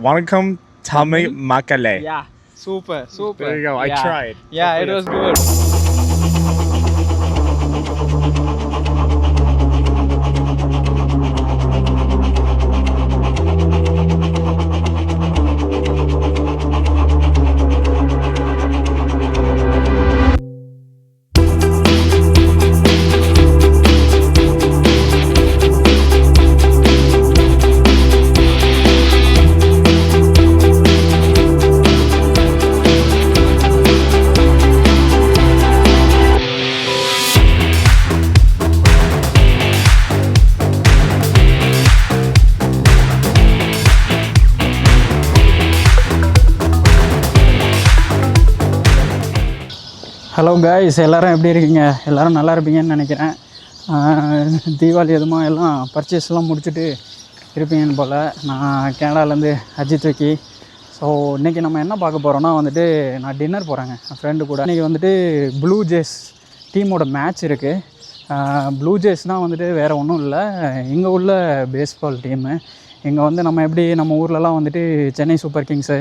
Vanakkam Tamil Makkale. Yeah, super. There you go. I tried. Yeah, it was good. Hello guys, எல்லோரும் எப்படி இருக்கீங்க? எல்லோரும் நல்லா இருப்பீங்கன்னு நினைக்கிறேன். தீபாவளி எதுமா எல்லாம் பர்ச்சேஸ்லாம் முடிச்சுட்டு இருப்பீங்கன்னு போல். நான் கனடாலேருந்து அஜித் விக்கி. ஸோ இன்றைக்கி நம்ம என்ன பார்க்க போகிறோன்னா வந்துட்டு நான் டின்னர் போகிறேங்க என் ஃப்ரெண்டு கூட. இன்றைக்கி வந்துட்டு ப்ளூ ஜேஸ் டீமோட மேட்ச் இருக்குது. ப்ளூ ஜேஸ்னால் வந்துட்டு வேறு ஒன்றும் இல்லை, இங்கே உள்ள பேஸ்பால் டீமு. இங்கே வந்து நம்ம எப்படி நம்ம ஊர்லலாம் வந்துட்டு சென்னை சூப்பர் கிங்ஸு,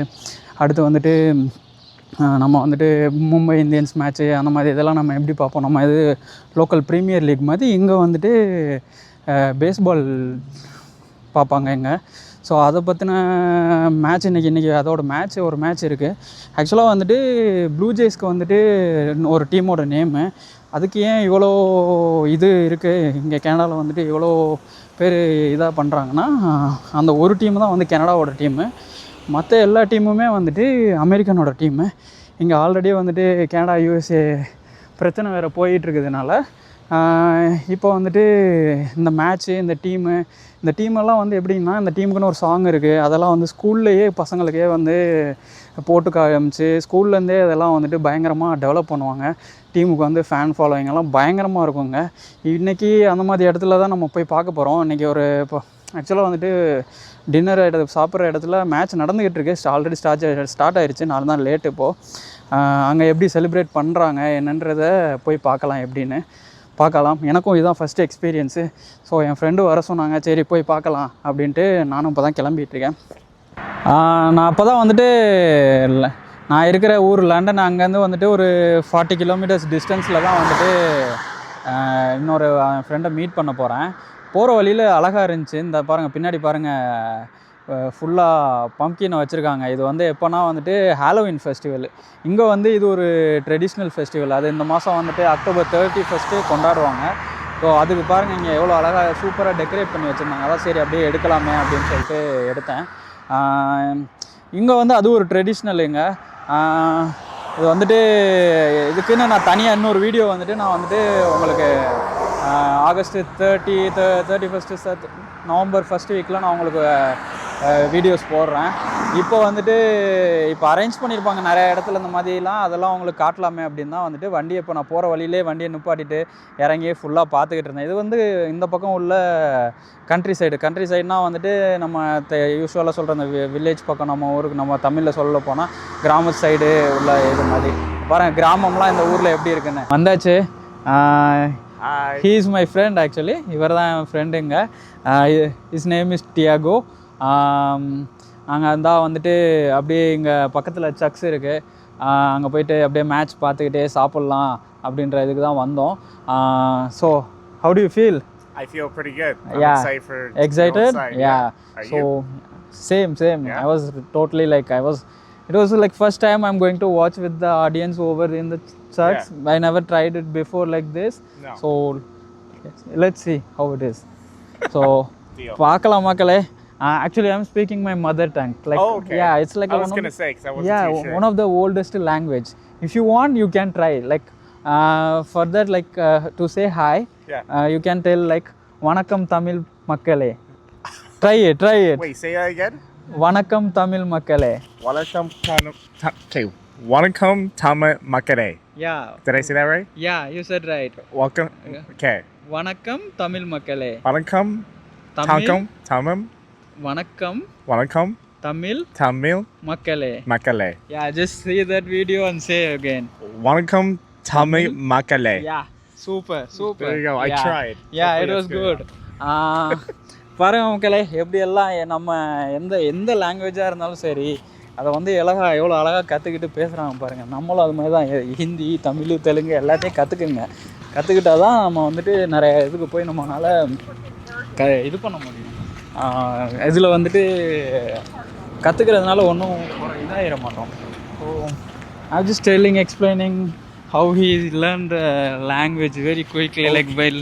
அடுத்து வந்துட்டு நம்ம வந்துட்டு மும்பை இந்தியன்ஸ் மேட்ச்சு அந்த மாதிரி இதெல்லாம் நம்ம எப்படி பார்ப்போம், நம்ம இது லோக்கல் ப்ரீமியர் லீக் மாதிரி இங்கே வந்துட்டு பேஸ்பால் பார்ப்பாங்க இங்கே. ஸோ அதை பற்றின மேட்ச் இன்றைக்கி அதோட ஒரு மேட்ச் இருக்குது. ஆக்சுவலாக வந்துட்டு ப்ளூ ஜேஸ்க்கு வந்துட்டு ஒரு டீமோட நேமு. அதுக்கு ஏன் இவ்வளோ இது இருக்குது இங்கே கனடாவில் வந்துட்டு இவ்வளோ பேர் இதாக பண்ணுறாங்கன்னா, அந்த ஒரு டீம் தான் வந்து கனடாவோட டீமு. மற்ற எல்லா டீமுமே வந்துட்டு அமெரிக்கனோட டீமு. இங்கே ஆல்ரெடி வந்துட்டு கனடா யூஎஸ்ஏ பிரச்சனை வேறு போயிட்டுருக்குதுனால இப்போ வந்துட்டு இந்த மேட்ச்சு இந்த டீமெல்லாம் வந்து எப்படின்னா, இந்த டீமுக்குன்னு ஒரு சாங் இருக்குது. அதெல்லாம் வந்து ஸ்கூல்லையே பசங்களுக்கே வந்து போட்டு காமிச்சு ஸ்கூல்லேருந்தே அதெல்லாம் வந்துட்டு பயங்கரமாக டெவலப் பண்ணுவாங்க. டீமுக்கு வந்து ஃபேன் ஃபாலோவிங்கெல்லாம் பயங்கரமாக இருக்குங்க. இன்றைக்கி அந்த மாதிரி இடத்துல தான் நம்ம போய் பார்க்க போகிறோம். இன்றைக்கி இப்போ ஆக்சுவலாக வந்துட்டு டின்னர் சாப்பிட்ற இடத்துல மேட்ச் நடந்துக்கிட்டு இருக்கு. ஆல்ரெடி ஸ்டார்ட் ஆகிடுச்சு. 4 நாள் லேட்டு. இப்போது அங்கே எப்படி செலிப்ரேட் பண்ணுறாங்க என்னன்றதை போய் பார்க்கலாம். எனக்கும் இதுதான் ஃபஸ்ட்டு எக்ஸ்பீரியன்ஸு. ஸோ என் ஃப்ரெண்டு வர சொன்னாங்க, சரி போய் பார்க்கலாம் அப்படின்ட்டு நானும் இப்போ தான் கிளம்பிகிட்ருக்கேன். நான் அப்போ தான் வந்துட்டு நான் இருக்கிற ஊர் லண்டன், அங்கேருந்து வந்துட்டு ஒரு 40 கிலோமீட்டர்ஸ் டிஸ்டன்ஸில் தான் வந்துட்டு இன்னொரு ஃப்ரெண்டை மீட் பண்ண போகிறேன். போகிற வழியில் அழகாக இருந்துச்சு. இந்த பாருங்கள், பின்னாடி பாருங்கள், ஃபுல்லாக பம்ப்கினை வச்சுருக்காங்க. இது வந்து எப்போனா வந்துட்டு ஹாலோவின் ஃபெஸ்டிவல். இங்கே வந்து இது ஒரு ட்ரெடிஷ்னல் ஃபெஸ்டிவல். அது இந்த மாதம் வந்துட்டு அக்டோபர் 31 கொண்டாடுவாங்க. ஸோ அதுக்கு பாருங்கள், இங்கே எவ்வளோ அழகாக சூப்பராக டெக்கரேட் பண்ணி வச்சுருந்தாங்க. அதான் சரி அப்படியே எடுக்கலாமே அப்படின்னு சொல்லிட்டு எடுத்தேன். இங்கே வந்து அது ஒரு ட்ரெடிஷ்னலுங்க. இது வந்துட்டு இதுக்குன்னு நான் தனியாக இன்னொரு வீடியோ வந்துட்டு நான் வந்துட்டு உங்களுக்கு ஆகஸ்ட் 31 நவம்பர் ஃபஸ்ட் வீக்கில் நான் உங்களுக்கு வீடியோஸ் போடுறேன். இப்போ வந்துட்டு அரேஞ்ச் பண்ணியிருப்பாங்க நிறைய இடத்துல இந்த மாதிரிலாம், அதெல்லாம் உங்களுக்கு காட்டலாமே அப்படின்னு தான் வந்துட்டு வண்டியை இப்போ நான் போகிற வழியிலே வண்டியை நிப்பாட்டிட்டு இறங்கி ஃபுல்லாக பார்த்துக்கிட்டு இருந்தேன். இது வந்து இந்த பக்கம் உள்ள கண்ட்ரி சைடுனால் வந்துட்டு நம்ம யூஸ்வலாக சொல்கிற அந்த வில்லேஜ் பக்கம், நம்ம ஊருக்கு நம்ம தமிழில் சொல்ல போனால் கிராம சைடு உள்ள இது மாதிரி பாருங்கள். கிராமம்லாம் இந்த ஊரில் எப்படி இருக்குன்னு வந்தாச்சு. he is my friend actually. இவர் தான் என் ஃப்ரெண்டுங்க. his name is Tiago. நாங்கள் இருந்தால் வந்துட்டு அப்படியே இங்கே பக்கத்தில் சக்ஸ் இருக்குது. அங்கே போயிட்டு அப்படியே மேட்ச் பார்த்துக்கிட்டே சாப்பிட்லாம் அப்படின்ற இதுக்கு தான் வந்தோம். So how do you feel? I feel pretty good. Yeah. Excited? Yeah. So you? Same. Yeah. I was totally it was like first time I'm going to watch with the audience over in the church. Yeah. I never tried it before like this. No. So let's see how it is. So பார்க்கலாம் மக்களே. Actually I'm speaking my mother tongue. Like, oh, okay. Yeah, it's like I was going to say because I wasn't too sure. One of the oldest language. If you want, you can try. Like for that, like to say hi, you can tell like Vanakkam Tamil Makkale. Try it. Wait, say that again. Vanakkam Tamil Makkale. Vanakkam Tamil Makkale. Yeah. Did I say that right? Yeah, you said right. Welcome. Okay. Vanakkam Tamil Makkale. Vanakkam Tamil. Vanakkam Tamil Makkale. Yeah, just see that video and say again. Vanakkam Tamil Makkale. Yeah, super. There you go. I tried. Yeah, it was good. பாருங்க மக்களே எப்படியெல்லாம் நம்ம எந்த லாங்குவேஜாக இருந்தாலும் சரி அதை வந்து எவ்வளோ அழகாக கற்றுக்கிட்டு பேசுகிறாங்க பாருங்கள். நம்மளும் அது மாதிரி தான் ஹிந்தி, தமிழ், தெலுங்கு எல்லாத்தையும் கற்றுக்கிட்டா தான் நம்ம வந்துட்டு நிறைய இதுக்கு போய் நம்மளால் இது பண்ண முடியும். இதில் வந்துட்டு கற்றுக்கிறதுனால ஒன்றும் இதாகிட மாட்டோம். So I'm just explaining how he learned language very quickly, like while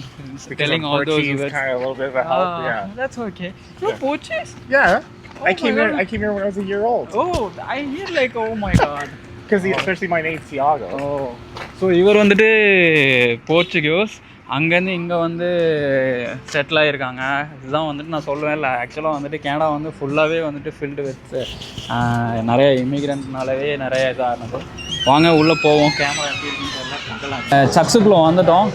telling all those words. Kind of a little bit of a help, yeah. That's okay. You're Portuguese? Yeah. Oh I came here when I was a year old. Oh, I hear like, oh my god. Because especially my name's Thiago. Oh. So இவர் வந்துட்டு Portuguese, அங்கேருந்து இங்கே வந்து settle ஆகியிருக்காங்க. இதுதான் வந்துட்டு நான் சொல்லுவேன் இல்லை, ஆக்சுவலாக வந்துட்டு கனடா வந்து ஃபுல்லாகவே வந்துட்டு ஃபில்டு வித் நிறைய இமிக்ரெண்ட்னாலவே நிறைய இதாக இருந்தது. வாங்க உள்ளே போவோம், கேமரா எப்படி இருக்குன்னு சர்ச்சுக்குள்ளே வந்துட்டோம்.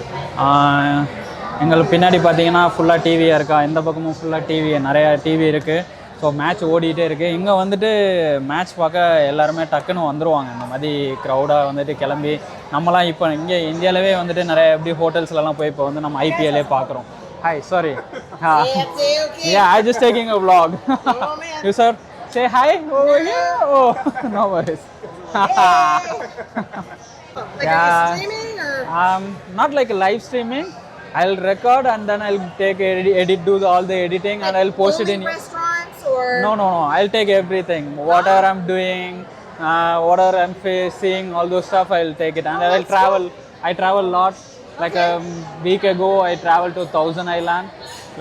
எங்களுக்கு பின்னாடி பார்த்தீங்கன்னா ஃபுல்லாக டிவியாக இருக்கா, இந்த பக்கமும் ஃபுல்லாக நிறையா டிவி இருக்குது. ஸோ மேட்ச் ஓடிக்கிட்டே இருக்குது. இங்கே வந்துட்டு மேட்ச் பார்க்க எல்லாருமே டக்குன்னு வந்துடுவாங்க. இந்த மாதிரி க்ரௌடாக வந்துட்டு கிளம்பி நம்மலாம் இப்போ இங்கே இந்தியாவிலவே வந்துட்டு நிறைய எப்படி ஹோட்டல்ஸ்லலாம் போய் இப்போ வந்து நம்ம ஐபிஎல்லே பார்க்குறோம். Hi, sorry. Yeah, I just taking a vlog. You sir, say hi over here. Oh, no worries. Like streaming or? Not like live streaming. I'll record and then I'll take all the editing and I'll post it in restaurants or? No. I'll take everything. Whatever I'm doing, whatever I'm seeing, all those stuff, I'll take it. And I'll travel. I travel a lot. Like a week ago, I traveled to Thousand Island.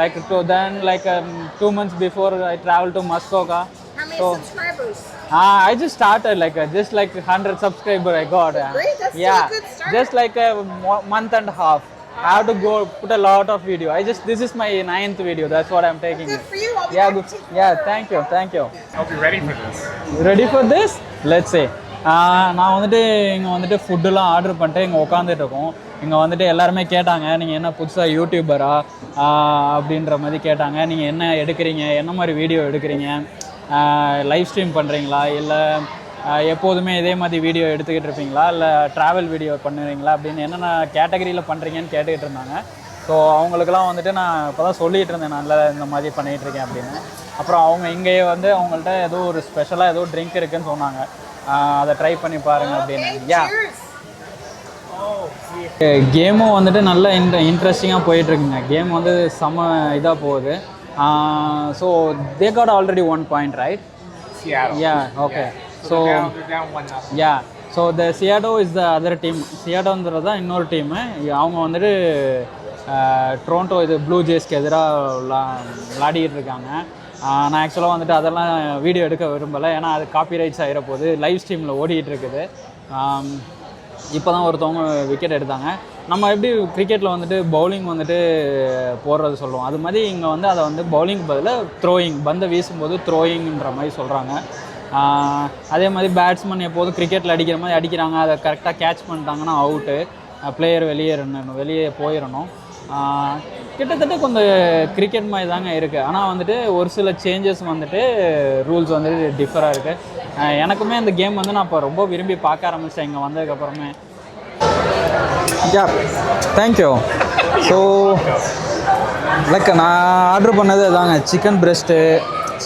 Like 2 months before, I traveled to Muskoka. How many subscribers? I just started just like 100 subscribers I got. Great, that's yeah, still a good start. just like a month and a half. I have to go put a lot of video. This is my 9th video. That's what I'm taking. Good for you. I'll be Yeah, back good. to Yeah, you. thank you. Hope you're ready for this. You ready for this? Let's say. நான் வந்துட்டு இங்கே வந்துட்டு ஃபுட்டுலாம் order பண்ணிட்டு இங்கே உட்காந்துட்டு இருக்கோம். இங்கே வந்துட்டு எல்லாருமே கேட்டாங்க, நீங்கள் என்ன புதுசாக யூடியூபரா அப்படின்ற மாதிரி கேட்டாங்க. நீங்கள் என்ன எடுக்கிறீங்க, என்ன மாதிரி வீடியோ எடுக்கிறீங்க, லைவ் ஸ்ட்ரீம் பண்ணுறீங்களா, இல்லை எப்போதுமே இதே மாதிரி வீடியோ எடுத்துக்கிட்டு இருப்பீங்களா, இல்லை ட்ராவல் வீடியோ பண்ணுறீங்களா அப்படின்னு என்னென்ன கேட்டகரியில் பண்ணுறீங்கன்னு கேட்டுக்கிட்டு இருந்தாங்க. ஸோ அவங்களுக்குலாம் வந்துட்டு நான் இப்போ தான் சொல்லிகிட்டு இருந்தேன், நல்லா இந்த மாதிரி பண்ணிகிட்டு இருக்கேன் அப்படின்னு. அப்புறம் அவங்க இங்கேயே வந்து அவங்கள்ட்ட ஏதோ ஒரு ஸ்பெஷலாக ஏதோ ட்ரிங்க் இருக்குதுன்னு சொன்னாங்க, அதை ட்ரை பண்ணி பாருங்கள் அப்படின்னு. யா, கேமும் வந்துட்டு நல்ல இன்ட்ரெஸ்டிங்காக போயிட்டுருக்குங்க. கேம் வந்து செம்ம இதாக போகுது. So they got already 1 point, right? Seattle. Yeah, okay. So they're down 1-0. Yeah. So the சியாட்டோ இஸ் த அதர் டீம். சியாட்டோன்றது தான் இன்னொரு டீமு. அவங்க வந்துட்டு டொரண்டோ ப்ளூ ஜேஸ்க்கு எதிராக விளாடிக்கிட்டு இருக்காங்க. நான் ஆக்சுவலாக வந்துட்டு அதெல்லாம் வீடியோ எடுக்க விரும்பலை, ஏன்னா அது காப்பி ரைட்ஸ் ஆகிற போது லைவ் ஸ்ட்ரீமில் ஓடிக்கிட்டு இருக்குது. இப்போ தான் ஒருத்தவங்க விக்கெட் எடுத்தாங்க. நம்ம எப்படி கிரிக்கெட்டில் வந்துட்டு பவுலிங் வந்துட்டு போடுறது சொல்லுவோம், அது மாதிரி இங்கே வந்து அதை வந்து பவுலிங் பதிலாக த்ரோயிங், பந்தை வீசும்போது த்ரோயிங்ன்ற மாதிரி சொல்கிறாங்க. அதே மாதிரி பேட்ஸ்மேன் எப்போதும் கிரிக்கெட்டில் அடிக்கிற மாதிரி அடிக்கிறாங்க, அதை கரெக்டாக கேட்ச் பண்ணிட்டாங்கன்னா அவுட்டு, பிளேயர் வெளியே போயிடணும். கிட்டத்தட்ட கொஞ்சம் கிரிக்கெட் மாதிரி தாங்க இருக்குது. ஆனால் வந்துட்டு ஒரு சில சேஞ்சஸ் வந்துட்டு ரூல்ஸ் வந்துட்டு டிஃபராக இருக்குது. எனக்குமே இந்த கேம் வந்து நான் இப்போ ரொம்ப விரும்பி பார்க்க ஆரம்பித்தேன் இங்கே வந்ததுக்கப்புறமே. யா, தேங்க்யூ. ஸோ லைக் நான் ஆர்டர் பண்ணது தாங்க சிக்கன் பிரெஸ்ட்டு,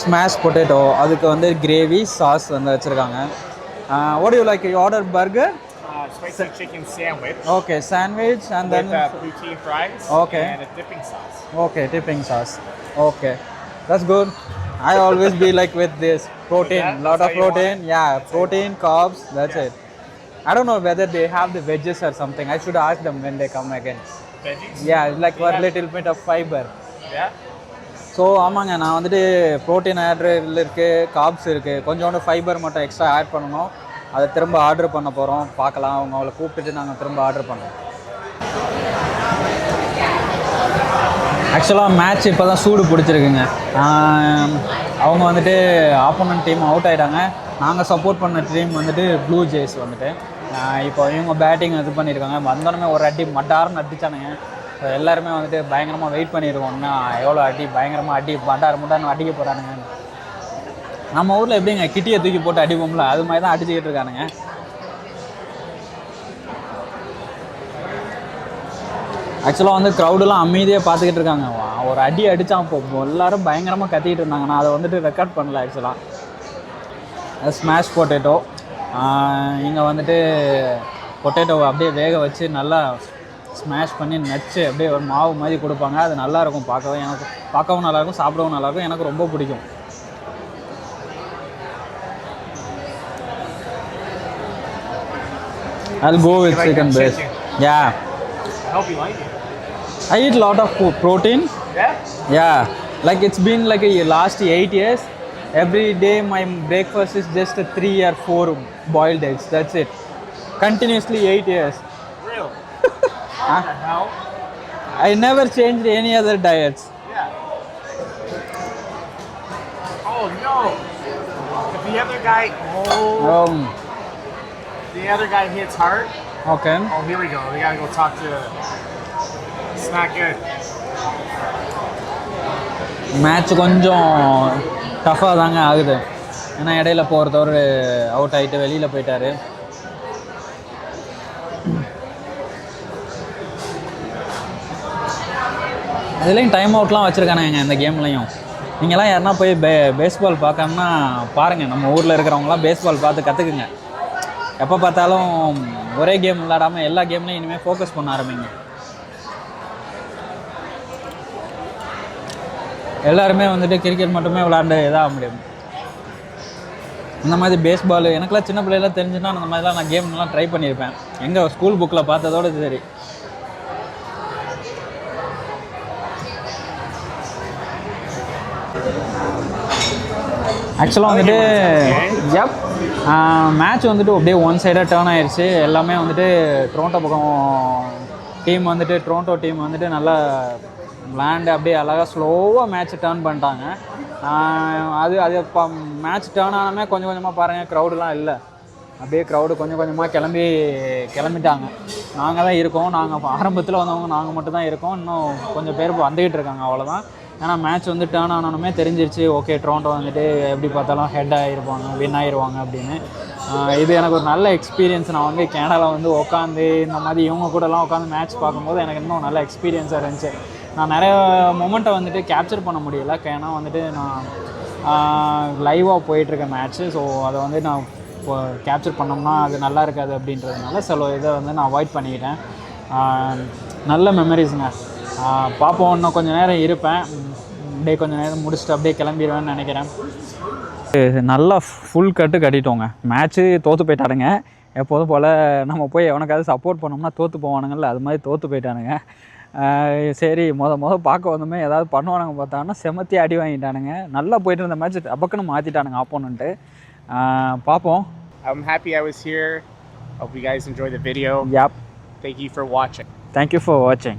ஸ்மாஷ் பொட்டேட்டோ, அதுக்கு வந்து கிரேவி சாஸ் வந்து வச்சுருக்காங்க. What you like? You order burger? Spicy chicken sandwich. Okay, sandwich and with then poutine fries. Okay. And a dipping sauce. Okay, dipping sauce. Okay, that's good. I always be like with this protein, Yeah, lot that's of how you want protein. it? Yeah, protein, carbs. That's Yeah. it. I don't know whether they have the veggies or something. I should ask them when they come again. Veggies? Yeah, like for a little bit of fiber. Yeah. So ஆமாங்க, நான் வந்துட்டு protein ஆர்டரில் இருக்குது, corps இருக்குது, கொஞ்சோண்டு fibre மட்டும் extra add பண்ணணும். அதை திரும்ப ஆர்டர் பண்ண போகிறோம், பார்க்கலாம். அவங்கள கூப்பிட்டுட்டு நாங்கள் திரும்ப ஆர்டர் பண்ணோம். ஆக்சுவலாக மேட்ச் இப்போ தான் சூடு பிடிச்சிருக்குங்க. அவங்க வந்துட்டு ஆப்போனன்ட் டீம் அவுட் ஆகிட்டாங்க. நாங்கள் சப்போர்ட் பண்ண டீம் வந்துட்டு ப்ளூ ஜேஸ் வந்துட்டு இப்போ இவங்க பேட்டிங் இது பண்ணியிருக்காங்க. வந்தோடனே ஒரு அடி மட்டார்னு அடித்தானுங்க. எல்லாருமே வந்துட்டு பயங்கரமாக வெயிட் பண்ணியிருக்கோம்னா எவ்வளோ பயங்கரமாக மட்டார்னு அடிக்க போகிறானுங்க. நம்ம ஊரில் எப்படிங்க கிட்டியை தூக்கி போட்டு அடிப்போம்ல, அது மாதிரி தான் அடிச்சுக்கிட்டு இருக்கானுங்க. ஆக்சுவலாக வந்து க்ரௌடெலாம் அமைதியாக பார்த்துக்கிட்டு இருக்காங்க. ஒரு அடி அடித்தான். இப்போ எல்லோரும் பயங்கரமாக கத்திக்கிட்டு இருந்தாங்க. நான் அதை வந்துட்டு ரெக்கார்ட் பண்ணல ஆக்சுவலாக. Smash potato. இங்கே வந்துட்டு பொட்டேட்டோவை அப்படியே வேக வச்சு நல்லா ஸ்மாஷ் பண்ணி நச்சு அப்படியே ஒரு மாவு மாதிரி கொடுப்பாங்க. அது நல்லாயிருக்கும் பார்க்கவும் நல்லாயிருக்கும், சாப்பிடவும் நல்லாயிருக்கும். எனக்கு ரொம்ப பிடிக்கும். I'll go with chicken breast. Yeah. I hope you like it. I eat a lot of protein. Yeah? Yeah. Like it's been like last 8 years. Every day my breakfast is just 3 or 4 boiled eggs. That's it. Continuously 8 years. Really? What the hell? I never changed any other diets. Yeah. Oh no. If the other guy, the other guy hits hard. Okay. Oh, here we go. We gotta go talk to. It's not good. Match கொஞ்சம் டஃப்பாக தாங்க ஆகுது. ஏன்னா இடையில போகிறதவர் out ஆகிட்டு வெளியில் போயிட்டார். இதுலேயும் டைம் அவுட்லாம் வச்சுருக்கானுங்க இந்த கேம்லையும். நீங்கள்லாம் யாருன்னா போய் பேஸ்பால் பார்க்கணுன்னா பாருங்கள். நம்ம ஊரில் இருக்கிறவங்களாம் பேஸ்பால் பார்த்து கற்றுக்குங்க. எப்போ பார்த்தாலும் ஒரே கேம் விளையாடாமல் எல்லா கேம்லையும் இனிமேல் ஃபோக்கஸ் பண்ண ஆரம்பிங்க. எல்லாருமே வந்துட்டு கிரிக்கெட் மட்டுமே விளையாண்டு இதாக முடியும். இந்த மாதிரி பேஸ்பால் எனக்குலாம் சின்ன பிள்ளைலாம் தெரிஞ்சுன்னா அந்த மாதிரிலாம் நான் கேம்லாம் ட்ரை பண்ணியிருப்பேன். எங்கே ஸ்கூல் புக்கில் பார்த்ததோடு சரி. ஆக்சுவலாக வந்துட்டு மேட்ச் வந்துட்டு அப்படியே ஒன் சைடாக டேர்ன் ஆயிடுச்சு. எல்லாமே வந்துட்டு டொரண்டோ டீம் வந்துட்டு நல்லா விளையாண்டு அப்படியே அழகாக ஸ்லோவாக மேட்ச் டேர்ன் பண்ணிட்டாங்க. அது இப்போ மேட்ச் டேர்ன் ஆனாமே கொஞ்சம் கொஞ்சமாக பாருங்கள், க்ரௌடுலாம் இல்லை. அப்படியே க்ரௌடு கொஞ்சம் கொஞ்சமாக கிளம்பிட்டாங்க. நாங்கள் தான் இருக்கோம். நாங்கள் ஆரம்பத்தில் வந்தவங்க நாங்கள் மட்டும் தான் இருக்கோம். இன்னும் கொஞ்சம் பேர் வந்துக்கிட்டு இருக்காங்க, அவ்வளோதான். ஏன்னா மேட்ச் வந்து டேர்ன் ஆனாலுமே தெரிஞ்சிருச்சு, ஓகே டொரண்டோ வந்துட்டு எப்படி பார்த்தாலும் ஹெட் ஆகிருப்பாங்க, வின் ஆகிருவாங்க அப்படின்னு. இது எனக்கு ஒரு நல்ல எக்ஸ்பீரியன்ஸ். நான் வந்து கேனடாவில் வந்து உட்காந்து இந்த மாதிரி இவங்க கூடலாம் உட்காந்து மேட்ச் பார்க்கும்போது எனக்கு இன்னும் நல்ல எக்ஸ்பீரியன்ஸாக இருந்துச்சு. நான் நிறைய மொமெண்ட்டை வந்துட்டு கேப்சர் பண்ண முடியல. ஏன்னா வந்துட்டு நான் லைவாக போயிட்டுருக்கேன் மேட்ச்சு. ஸோ அதை வந்து நான் இப்போ கேப்சர் பண்ணோம்னா அது நல்லா இருக்காது அப்படின்றதுனால சில இதை வந்து நான் அவாய்ட் பண்ணிக்கிட்டேன். நல்ல மெமரிஸுங்க. பார்ப்போம், இன்னும் கொஞ்சம் நேரம் இருப்பேன். அப்படியே கொஞ்சம் நேரம் முடிச்சுட்டு அப்படியே கிளம்பிடுவேன்னு நினைக்கிறேன். நல்லா ஃபுல் கட்டிட்டோங்க. மேட்ச்சு தோற்று போயிட்டானுங்க. எப்போதும் போல் நம்ம போய் எவனுக்காவது சப்போர்ட் பண்ணோம்னா தோற்று போவானுங்கள்ல, அது மாதிரி தோற்று போயிட்டானுங்க. சரி பார்க்க வந்தோமே ஏதாவது பண்ணுவானுங்க பார்த்தாங்கன்னா செமத்தி அடி வாங்கிட்டானுங்க. நல்லா போயிட்டு இருந்த மேட்ச் டபக்குன்னு மாற்றிட்டானுங்க ஆப்போனண்ட்டு. பார்ப்போம். I'm happy I was here. Hope you guys enjoyed the video. Yep. Thank you for watching. Thank you for watching.